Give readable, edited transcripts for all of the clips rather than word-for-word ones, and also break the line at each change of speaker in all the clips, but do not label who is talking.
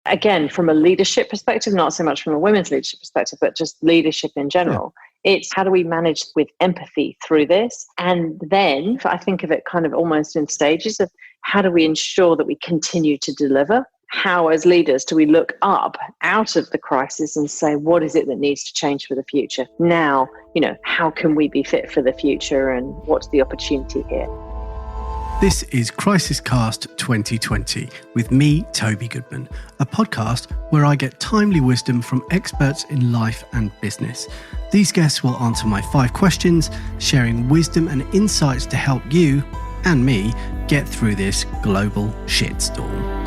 again, from a leadership perspective, not so much from a women's leadership perspective, but just leadership in general. Yeah. It's how do we manage with empathy through this? And then I think of it kind of almost in stages of how do we ensure that we continue to deliver? How, as leaders, do we look up out of the crisis and say, what is it that needs to change for the future? Now, how can we be fit for the future and what's the opportunity here?
This is CrisisCast 2020 with me, Toby Goodman, a podcast where I get timely wisdom from experts in life and business. These guests will answer my 5 questions, sharing wisdom and insights to help you and me get through this global shitstorm.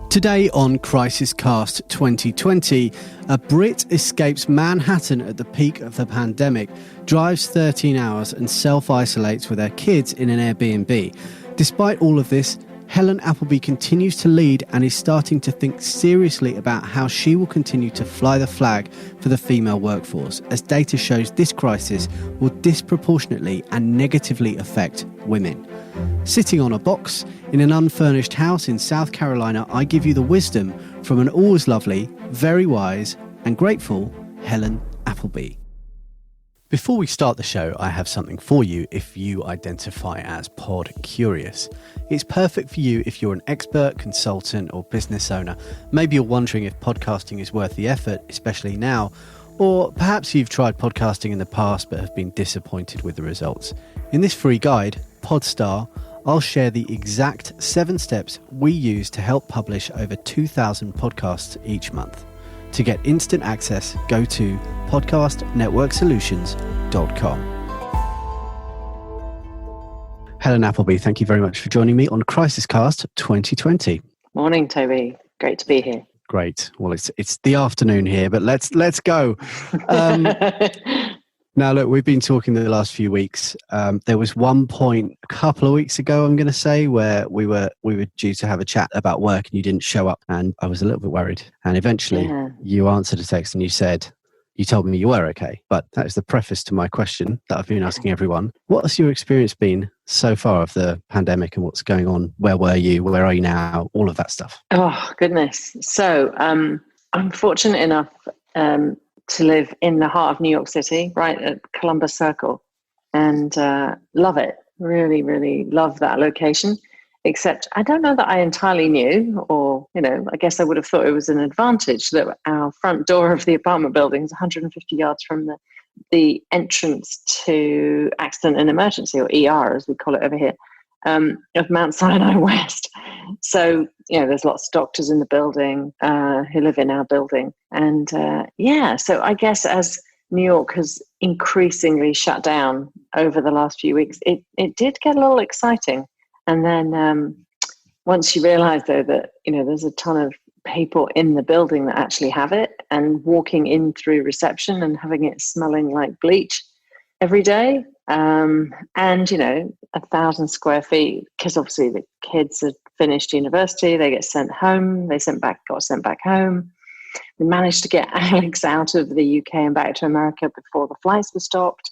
Today on CrisisCast 2020, a Brit escapes Manhattan at the peak of the pandemic, drives 13 hours and self-isolates with her kids in an Airbnb. Despite all of this, Helen Appleby continues to lead and is starting to think seriously about how she will continue to fly the flag for the female workforce, as data shows this crisis will disproportionately and negatively affect women. Sitting on a box in an unfurnished house in South Carolina, I give you the wisdom from an always lovely, very wise and grateful Helen Appleby. Before we start the show, I have something for you if you identify as pod curious. It's perfect for you if you're an expert, consultant or business owner. Maybe you're wondering if podcasting is worth the effort, especially now, or perhaps you've tried podcasting in the past but have been disappointed with the results. In this free guide, Podstar, I'll share the exact 7 steps we use to help publish over 2,000 podcasts each month. To get instant access, go to podcastnetworksolutions.com. Helen Appleby, thank you very much for joining me on CrisisCast 2020.
Morning, Toby. Great to be here.
Great. Well, it's the afternoon here, but let's go. Now, look, we've been talking the last few weeks. There was one point a couple of weeks ago, I'm going to say, where we were due to have a chat about work and you didn't show up, and I was a little bit worried. And eventually you answered a text and you told me you were okay. But that is the preface to my question that I've been asking everyone. What has your experience been so far of the pandemic and what's going on? Where were you? Where are you now? All of that stuff.
Oh, goodness. So I'm fortunate enough to live in the heart of New York City, right at Columbus Circle, and love it. Really, really love that location. Except I don't know that I entirely knew, or, I guess I would have thought it was an advantage that our front door of the apartment building is 150 yards from the entrance to accident and emergency, or ER as we call it over here, of Mount Sinai West. So, there's lots of doctors in the building who live in our building. And so I guess as New York has increasingly shut down over the last few weeks, it did get a little exciting. And then once you realize, though, that, there's a ton of people in the building that actually have it, and walking in through reception and having it smelling like bleach every day, and 1,000 square feet, because obviously the kids had finished university, they get sent home, got sent back home. We managed to get Alex out of the UK and back to America before the flights were stopped.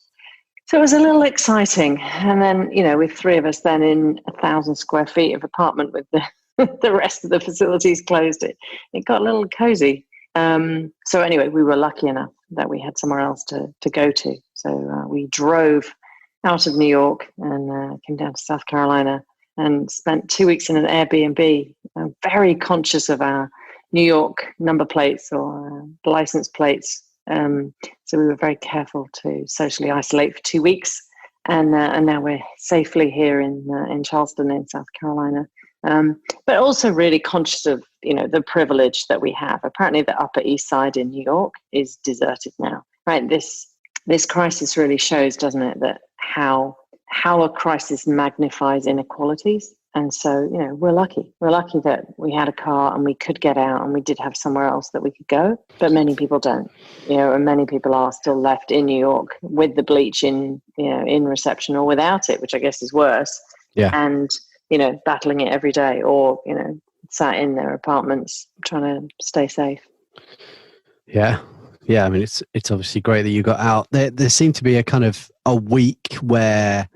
So it was a little exciting. And then, with 3 of us then in 1,000 square feet of apartment with the rest of the facilities closed, it got a little cozy. So anyway, we were lucky enough that we had somewhere else to go to. So we drove out of New York and came down to South Carolina and spent 2 weeks in an Airbnb. I'm very conscious of our New York number plates or license plates. So we were very careful to socially isolate for 2 weeks. And now we're safely here in Charleston in South Carolina. But also really conscious of, the privilege that we have. Apparently the Upper East Side in New York is deserted now, right? This crisis really shows, doesn't it, that how a crisis magnifies inequalities. And so, we're lucky. We're lucky that we had a car and we could get out and we did have somewhere else that we could go. But many people don't, and many people are still left in New York with the bleach in reception or without it, which I guess is worse.
Yeah.
And, battling it every day, or, sat in their apartments trying to stay safe.
Yeah. Yeah. I mean, it's obviously great that you got out. There seemed to be a kind of a week where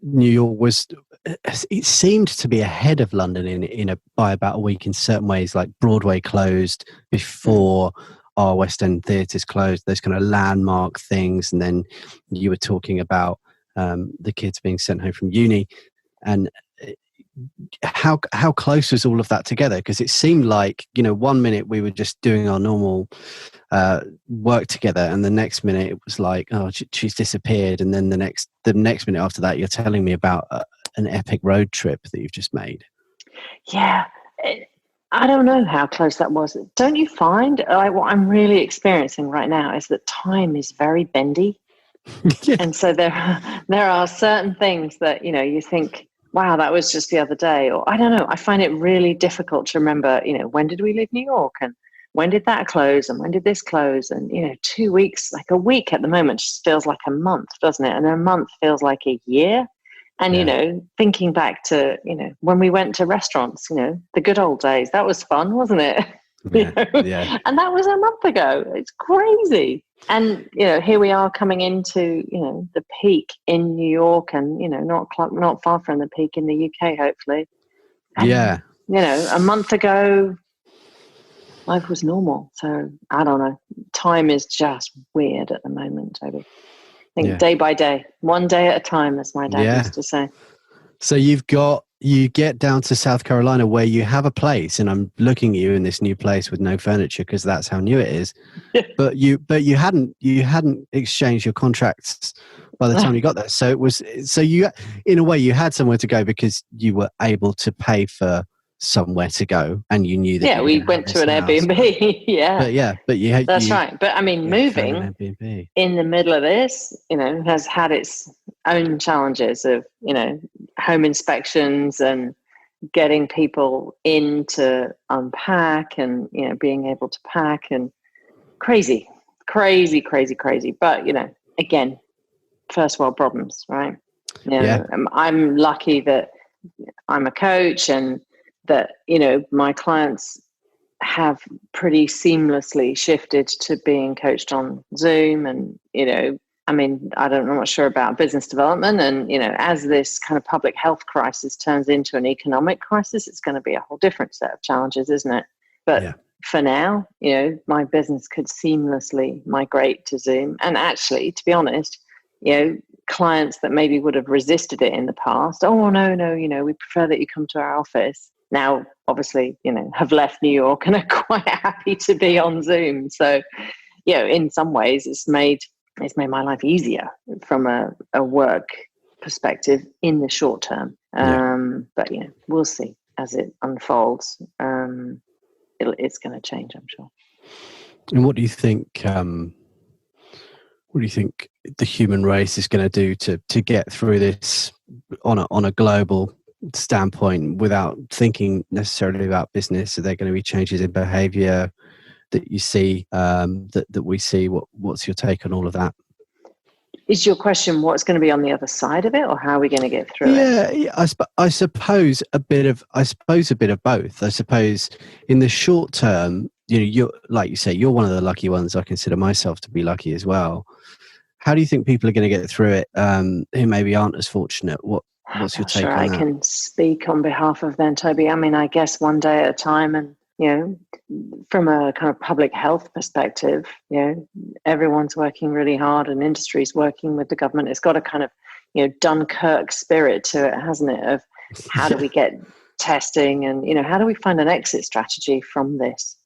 New York was it seemed to be ahead of London by about a week in certain ways. Like Broadway closed before our West End theatres closed. Those kind of landmark things, and then you were talking about the kids being sent home from uni, and how close was all of that together? Because it seemed like, 1 minute we were just doing our normal work together, and the next minute it was like, oh, she's disappeared, and then the next minute after that you're telling me about an epic road trip that you've just made.
Yeah, I don't know how close that was. Don't you find what I'm really experiencing right now is that time is very bendy?
Yeah.
And so there are certain things that, you think, wow, that was just the other day. Or I don't know, I find it really difficult to remember, when did we leave New York? And when did that close? And when did this close? And, 2 weeks, like a week at the moment just feels like a month, doesn't it? And a month feels like a year. And, thinking back to, when we went to restaurants, the good old days, that was fun, wasn't it?
Yeah.
And that was a month ago. It's crazy. And, here we are coming into, the peak in New York and, not far from the peak in the UK, hopefully. And, a month ago, life was normal. So I don't know. Time is just weird at the moment, Toby. I think day by day, one day at a time, as my dad used to say.
So you get down to South Carolina where you have a place, and I'm looking at you in this new place with no furniture because that's how new it is. But you hadn't exchanged your contracts by the time you got there. So you, in a way, you had somewhere to go because you were able to pay for somewhere to go, and you knew that.
Yeah, we went to an Airbnb. That's right. But I mean, moving in the middle of this, has had its own challenges of, home inspections and getting people in to unpack and, being able to pack, and crazy. But, again, first world problems, right? I'm lucky that I'm a coach and that, my clients have pretty seamlessly shifted to being coached on Zoom. And, I'm not sure about business development. And, as this kind of public health crisis turns into an economic crisis, it's going to be a whole different set of challenges, isn't it? But for now, my business could seamlessly migrate to Zoom. And actually, to be honest, clients that maybe would have resisted it in the past, oh, no, we prefer that you come to our office. Now, obviously, have left New York and are quite happy to be on Zoom. So, in some ways, it's made my life easier from a work perspective in the short term. But, we'll see as it unfolds. It's going to change, I'm sure.
And what do you think? What do you think the human race is going to do to get through this on a global standpoint without thinking necessarily about business? Are there going to be changes in behaviour that you see, that we see? What's your take on all of that?
Is your question what's going to be on the other side of it, or how are we going to get through it?
Yeah, I suppose a bit of both. I suppose in the short term, you're, like you say, you're one of the lucky ones. I consider myself to be lucky as well. How do you think people are going to get through it who maybe aren't as fortunate? What's your take on that?
I can speak on behalf of them, Toby. I guess one day at a time, and from a kind of public health perspective, everyone's working really hard, and industry's working with the government. It's got a kind of Dunkirk spirit to it, hasn't it? Of how do we get testing, and how do we find an exit strategy from this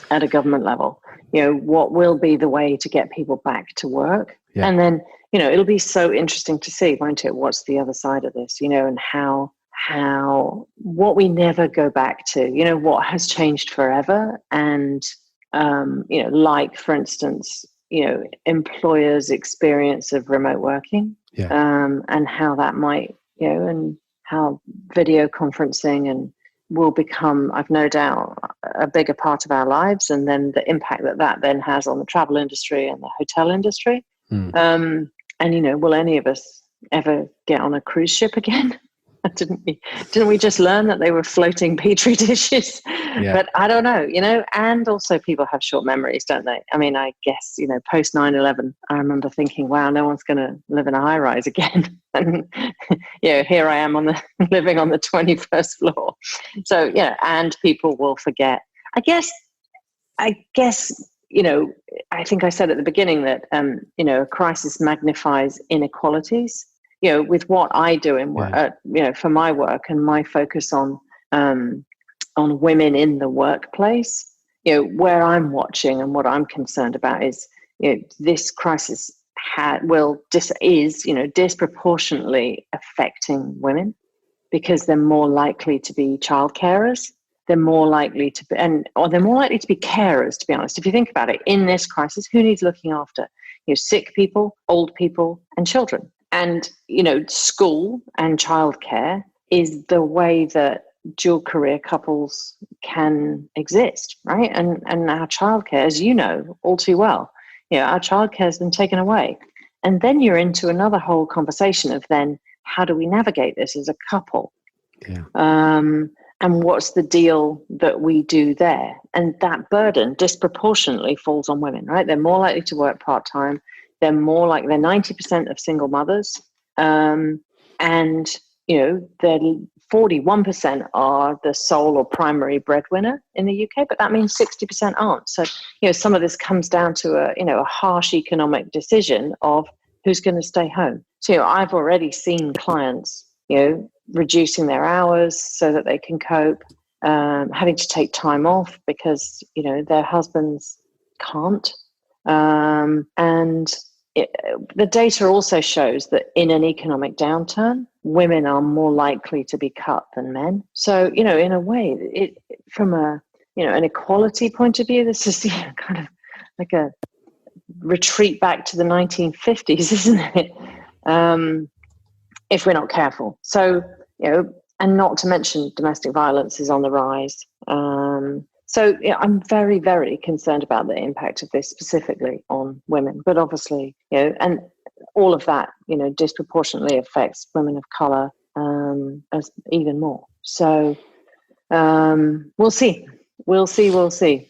at a government level? What will be the way to get people back to work? Yeah. And then it'll be so interesting to see, won't it? What's the other side of this? And how what we never go back to, what has changed forever. And, like, for instance, employers' experience of remote working, and how that might, and how video conferencing and will become, I've no doubt, a bigger part of our lives. And then the impact that then has on the travel industry and the hotel industry. And, will any of us ever get on a cruise ship again? Didn't we just learn that they were floating petri dishes?
Yeah.
But I don't know, and also people have short memories, don't they? I mean, I guess, post 9/11, I remember thinking, wow, no one's going to live in a high rise again. And, here I am living on the 21st floor. So, and people will forget. I guess, I think I said at the beginning that, a crisis magnifies inequalities. With what I do for my work and my focus on women in the workplace, where I'm watching and what I'm concerned about is, this crisis is disproportionately affecting women because they're more likely to be child carers. They're more likely to be, they're more likely to be carers, to be honest. If you think about it, in this crisis, who needs looking after? Sick people, old people, and children. And, school and childcare is the way that dual career couples can exist, right? And our childcare, as you know all too well, our childcare has been taken away. And then you're into another whole conversation of then, how do we navigate this as a couple?
Yeah.
And what's the deal that we do there? And that burden disproportionately falls on women, right? They're more likely to work part-time. They're 90% of single mothers. And, they're 41% are the sole or primary breadwinner in the UK, but that means 60% aren't. So, some of this comes down to a harsh economic decision of who's going to stay home. So, I've already seen clients, reducing their hours so that they can cope, having to take time off because, their husbands can't. The data also shows that in an economic downturn, women are more likely to be cut than men. So, in a way, from an equality point of view, this is kind of like a retreat back to the 1950s, isn't it? If we're not careful. So, and not to mention domestic violence is on the rise. So I'm very, very concerned about the impact of this specifically on women. But obviously, and all of that, disproportionately affects women of colour as even more. So we'll see. We'll see.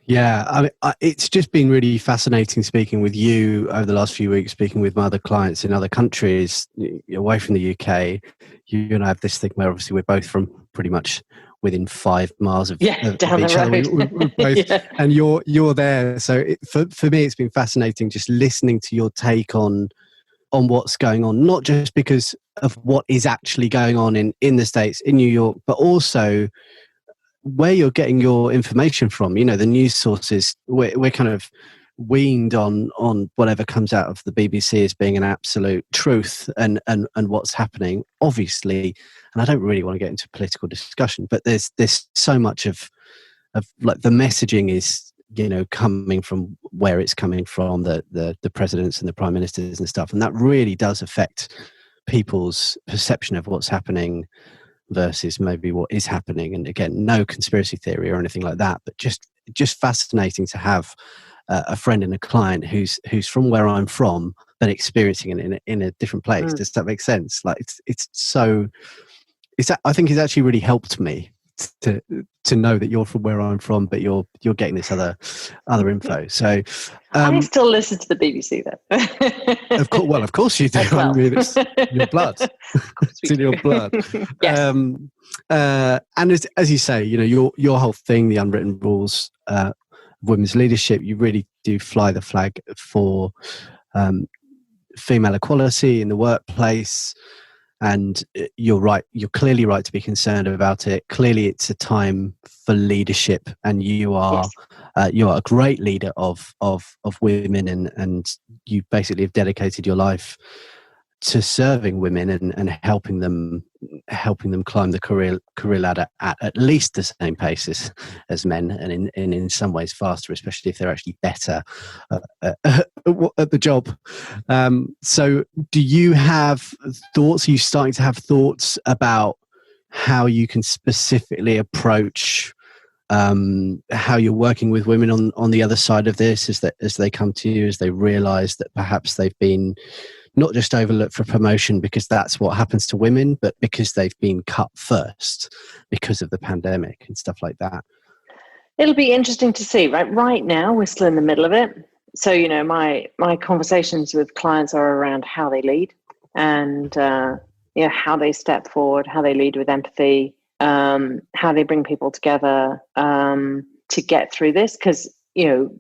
Yeah, I mean, it's just been really fascinating speaking with you over the last few weeks, speaking with my other clients in other countries away from the UK. You and I have this thing where obviously we're both from pretty much within 5 miles of each other. We're both, and you're there. So for me, it's been fascinating just listening to your take on what's going on, not just because of what is actually going on in the States, in New York, but also where you're getting your information from. The news sources, we're kind of weaned on whatever comes out of the BBC as being an absolute truth and what's happening, obviously. And I don't really want to get into political discussion, but there's so much of like the messaging is, coming from where it's coming from, the presidents and the prime ministers and stuff. And that really does affect people's perception of what's happening versus maybe what is happening. And again, no conspiracy theory or anything like that, but just fascinating to have a friend and a client who's from where I'm from, but experiencing it in a different place. Does that make sense? Like I think it's actually really helped me to know that you're from where I'm from, but you're getting this other info. So
I still listen to the BBC though.
Of course you do.
Well.
I mean, it's your blood. It's in your blood.
Yes.
And as you say, your whole thing, the unwritten rules of women's leadership, you really do fly the flag for female equality in the workplace. And you're right. You're clearly right to be concerned about it. Clearly, it's a time for leadership, and you are a great leader of women, and you basically have dedicated your life to serving women and helping them climb the career ladder at least the same pace as men, and in some ways faster, especially if they're actually better at the job. So do you have thoughts? Are you starting to have thoughts about how you can specifically approach how you're working with women on the other side of this as they come to you, as they realize that perhaps they've been not just overlooked for promotion because that's what happens to women, but because they've been cut first because of the pandemic and stuff like that.
It'll be interesting to see. Right now, we're still in the middle of it. So, you know, my conversations with clients are around how they lead and, you know, how they step forward, how they lead with empathy, how they bring people together to get through this. Because, you know,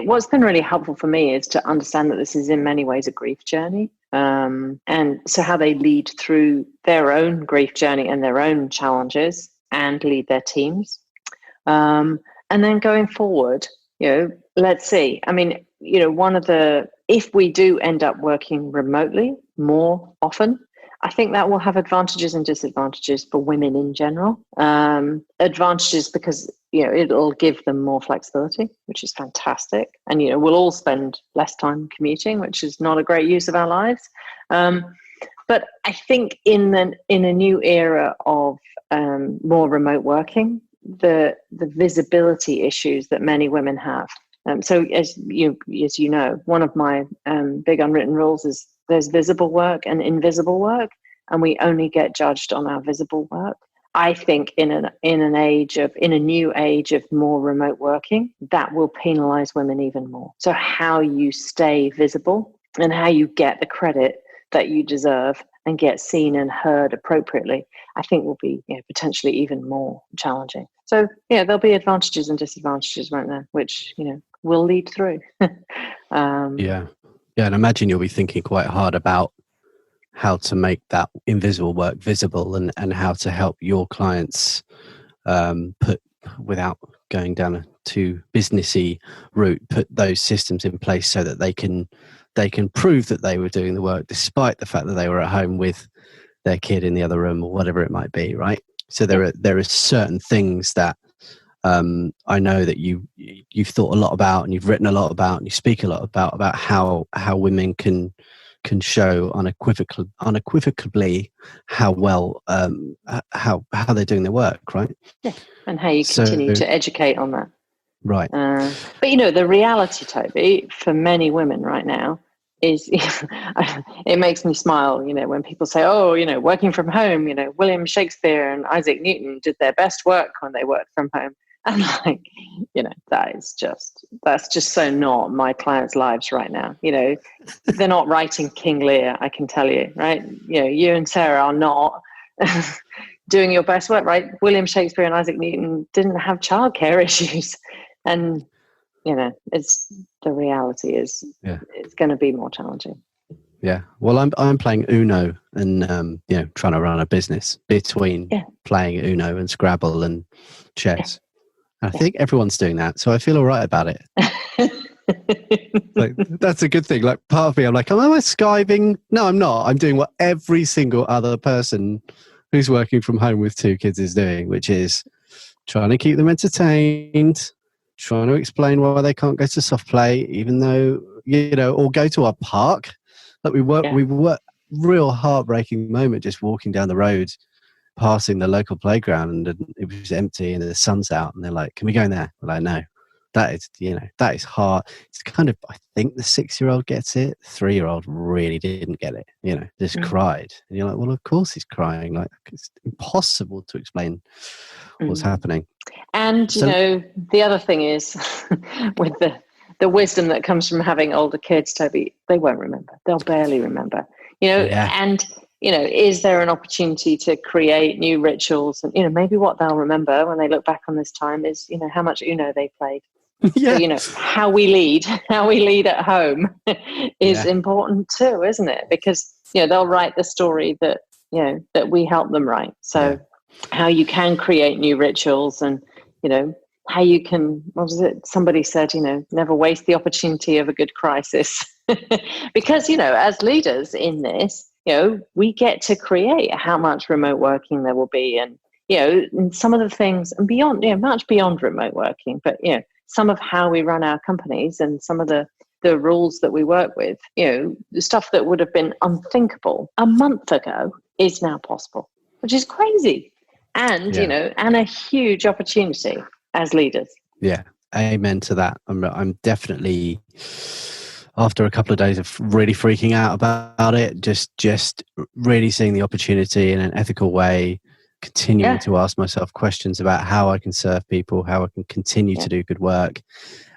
what's been really helpful for me is to understand that this is in many ways a grief journey. And so how they lead through their own grief journey and their own challenges and lead their teams. And then going forward, you know, let's see. I mean, you know, if we do end up working remotely more often, I think that will have advantages and disadvantages for women in general. Advantages because, you know, it'll give them more flexibility, which is fantastic. And, you know, we'll all spend less time commuting, which is not a great use of our lives. But I think in a new era of more remote working, the visibility issues that many women have. So as you know, one of my big unwritten rules is there's visible work and invisible work, and we only get judged on our visible work. I think in a new age of more remote working, that will penalize women even more. So how you stay visible and how you get the credit that you deserve and get seen and heard appropriately, I think will be, you know, potentially even more challenging. So yeah, there'll be advantages and disadvantages, won't there? Which, you know, we'll lead through.
Yeah, and imagine you'll be thinking quite hard about how to make that invisible work visible and how to help your clients without going down a too businessy route, put those systems in place so that they can prove that they were doing the work despite the fact that they were at home with their kid in the other room or whatever it might be, right? So there are certain things that I know that you've thought a lot about and you've written a lot about and you speak a lot about how women can show unequivocally how well how they're doing their work, right?
Yeah, and how you continue to educate on that.
Right.
But, you know, the reality, Toby, for many women right now is, it makes me smile, you know, when people say, oh, you know, working from home, you know, William Shakespeare and Isaac Newton did their best work when they worked from home. And like, you know, that's just so not my clients' lives right now. You know, they're not writing King Lear, I can tell you, right? You know, you and Sarah are not doing your best work, right? William Shakespeare and Isaac Newton didn't have childcare issues. And, you know, the reality is it's going to be more challenging.
Yeah. Well, I'm playing Uno and, you know, trying to run a business between playing Uno and Scrabble and chess. I think everyone's doing that, so I feel all right about it. Like, that's a good thing. Like, part of me, I'm like, am I skiving? No, I'm not. I'm doing what every single other person who's working from home with two kids is doing, which is trying to keep them entertained, trying to explain why they can't go to soft play, even though, you know, or go to a park. Like we work real heartbreaking moment just walking down the road, passing the local playground, and it was empty and the sun's out, and they're like, can we go in there? We're like, no. That is hard. It's kind of, I think the 6-year-old gets it. 3-year-old really didn't get it, you know, just cried. And you're like, well, of course he's crying. Like, it's impossible to explain what's happening.
And, you know, the other thing is with the wisdom that comes from having older kids, Toby, they won't remember. They'll barely remember, you know, and, you know, is there an opportunity to create new rituals? And, you know, maybe what they'll remember when they look back on this time is, you know, how much Uno they played. So, you know, how we lead at home is important too, isn't it? Because, you know, they'll write the story that, you know, that we help them write. So how you can create new rituals and, you know, how you can, what was it? Somebody said, you know, never waste the opportunity of a good crisis. Because, you know, as leaders in this, you know, we get to create how much remote working there will be. And, you know, and some of the things and beyond, you know, much beyond remote working, but, you know, some of how we run our companies and some of the rules that we work with, you know, the stuff that would have been unthinkable a month ago is now possible, which is crazy. And, you know, and a huge opportunity as leaders.
Yeah. Amen to that. I'm definitely, after a couple of days of really freaking out about it, just really seeing the opportunity in an ethical way, continuing to ask myself questions about how I can serve people, how I can continue to do good work.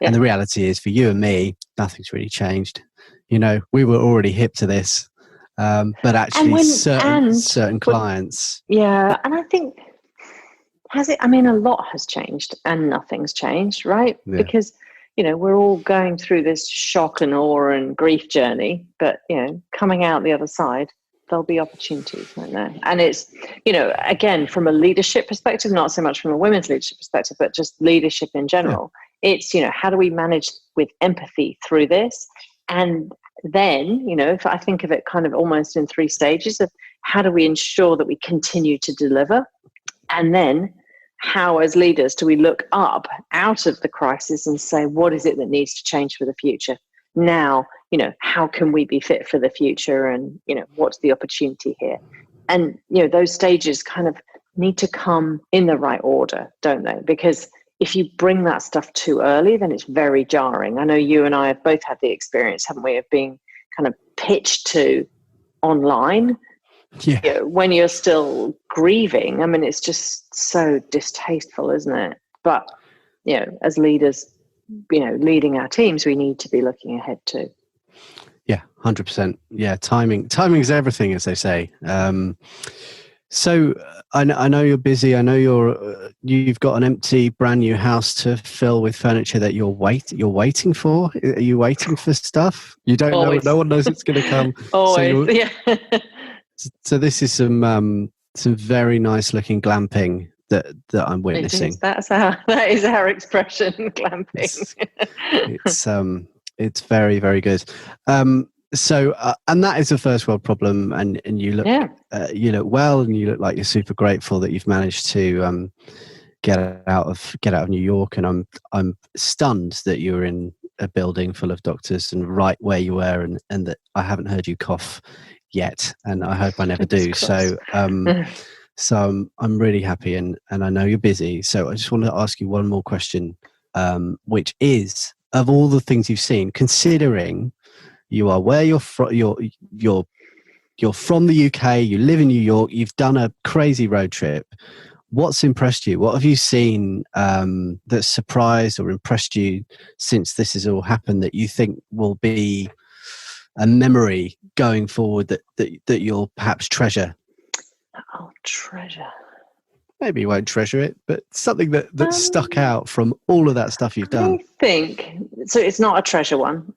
And the reality is, for you and me, nothing's really changed. You know, we were already hip to this, but actually certain clients.
Yeah, and I think, has it? I mean, a lot has changed and nothing's changed, right?
Yeah.
Because, you know, we're all going through this shock and awe and grief journey, but, you know, coming out the other side, there'll be opportunities, won't there? And it's, you know, again, from a leadership perspective, not so much from a women's leadership perspective, but just leadership in general. Yeah. It's, you know, how do we manage with empathy through this? And then, you know, if I think of it kind of almost in 3 stages of how do we ensure that we continue to deliver? And then how, as leaders, do we look up out of the crisis and say, what is it that needs to change for the future? Now, you know, how can we be fit for the future? And, you know, what's the opportunity here? And, you know, those stages kind of need to come in the right order, don't they? Because if you bring that stuff too early, then it's very jarring. I know you and I have both had the experience, haven't we, of being kind of pitched to online.
Yeah.
You know, when you're still grieving. I mean, it's just so distasteful, isn't it? But, you know, as leaders, you know, leading our teams, we need to be looking ahead too.
Yeah, 100%. Yeah, timing is everything, as they say. So I know you're busy. I know you've got an empty, brand new house to fill with furniture that you're waiting for. Are you waiting for stuff? You don't know. No one knows it's going to come.
Always, yeah.
So this is some very nice looking glamping that I'm witnessing.
That is our expression, glamping.
It's very, very good. So and that is a first world problem, and you look well, and you look like you're super grateful that you've managed to get out of New York. And I'm stunned that you're in a building full of doctors and right where you were, and that I haven't heard you cough yet, and I hope I never do. So I'm really happy, and I know you're busy. So I just want to ask you one more question, which is, of all the things you've seen, considering you are where you're from, you're from the UK, you live in New York, you've done a crazy road trip. What's impressed you? What have you seen that's surprised or impressed you since this has all happened that you think will be a memory going forward that you'll perhaps treasure?
Oh, treasure.
Maybe you won't treasure it, but something that stuck out from all of that stuff you've done.
I think so. It's not a treasure one.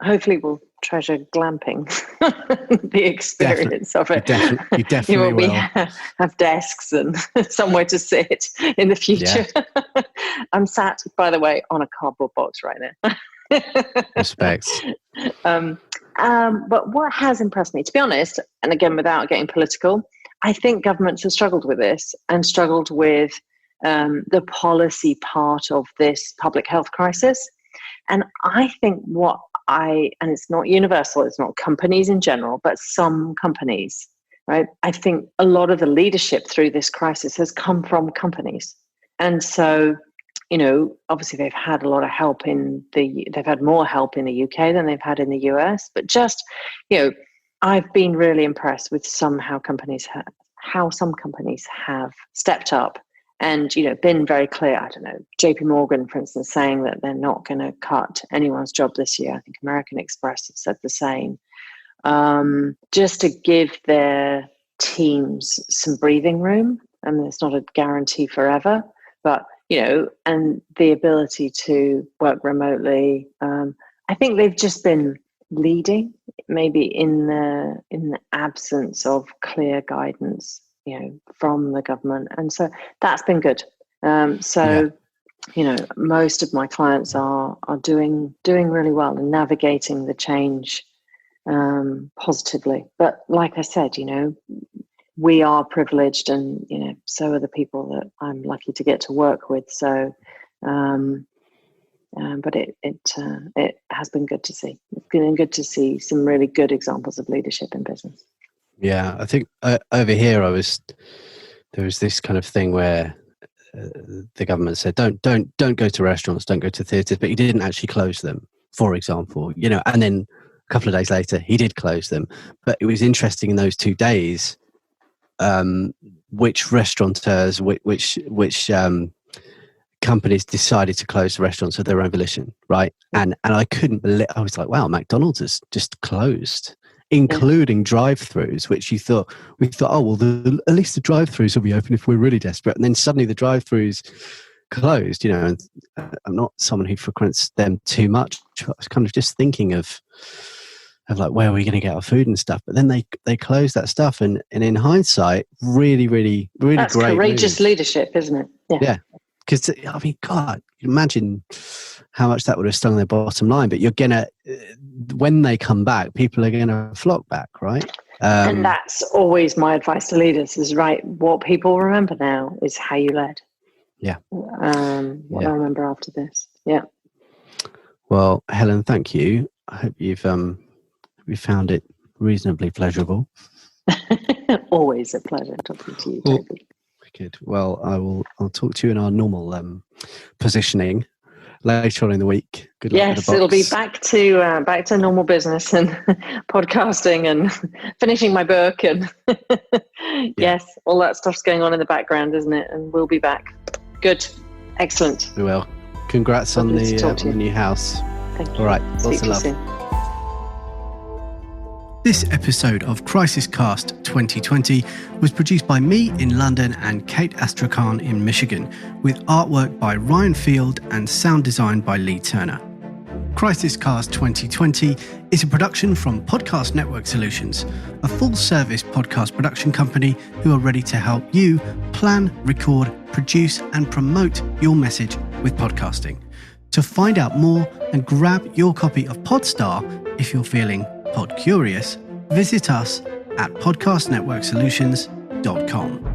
Hopefully we'll treasure glamping, the experience of it.
You definitely will.
Have desks and somewhere to sit in the future. Yeah. I'm sat, by the way, on a cardboard box right now.
Respect.
But what has impressed me, to be honest, and again, without getting political, I think governments have struggled with this and struggled with the policy part of this public health crisis. And I think and it's not universal, it's not companies in general, but some companies, right? I think a lot of the leadership through this crisis has come from companies. And so, you know, obviously they've had a lot of help they've had more help in the UK than they've had in the US, but just, you know, I've been really impressed with how some companies have stepped up and, you know, been very clear. I don't know, JP Morgan, for instance, saying that they're not going to cut anyone's job this year. I think American Express have said the same. Just to give their teams some breathing room. I mean, it's not a guarantee forever, but, you know, and the ability to work remotely. I think they've just been leading, maybe in the absence of clear guidance, you know, from the government, and so that's been good. You know, most of my clients are doing really well and navigating the change positively. But like I said, you know, we are privileged, and, you know, so are the people that I'm lucky to get to work with. So, but it has been good to see. It's been good to see some really good examples of leadership in business.
Yeah, I think over here there was this kind of thing where the government said don't go to restaurants, don't go to theatres, but you didn't actually close them. for example, and then a couple of days later, he did close them. But it was interesting in those 2 days, which restaurateurs, which companies decided to close the restaurants of their own volition, right? And I couldn't believe, I was like, wow, McDonald's has just closed, including drive-throughs, which we thought, oh, well, at least the drive-throughs will be open if we're really desperate. And then suddenly the drive-throughs closed, and I'm not someone who frequents them too much. I was kind of just thinking of like, where are we going to get our food and stuff? But then they closed that stuff. And in hindsight, really, really, really
That's
great
courageous leadership, isn't it?
Yeah. Because, I mean, God, imagine how much that would have stung their bottom line. But you're going to, when they come back, people are going to flock back, right?
And that's always my advice to leaders is, right, what people remember now is how you led.
Yeah.
What I remember after this. Yeah.
Well, Helen, thank you. I hope you found it reasonably pleasurable.
Always a pleasure talking to you, Toby.
Good. Well, I'll talk to you in our normal positioning later on in the week. Good luck with the box.
It'll be back to normal business and podcasting and finishing my book and yes, all that stuff's going on in the background, isn't it? And we'll be back. Good. Excellent.
We will. Congrats on the new house.
Thank you.
All right. Lots of love.
Soon.
This episode of CrisisCast 2020 was produced by me in London and Kate Astrakhan in Michigan, with artwork by Ryan Field and sound design by Lee Turner. CrisisCast 2020 is a production from Podcast Network Solutions, a full-service podcast production company who are ready to help you plan, record, produce and promote your message with podcasting. To find out more and grab your copy of Podstar if you're feeling pod curious, visit us at podcastnetworksolutions.com.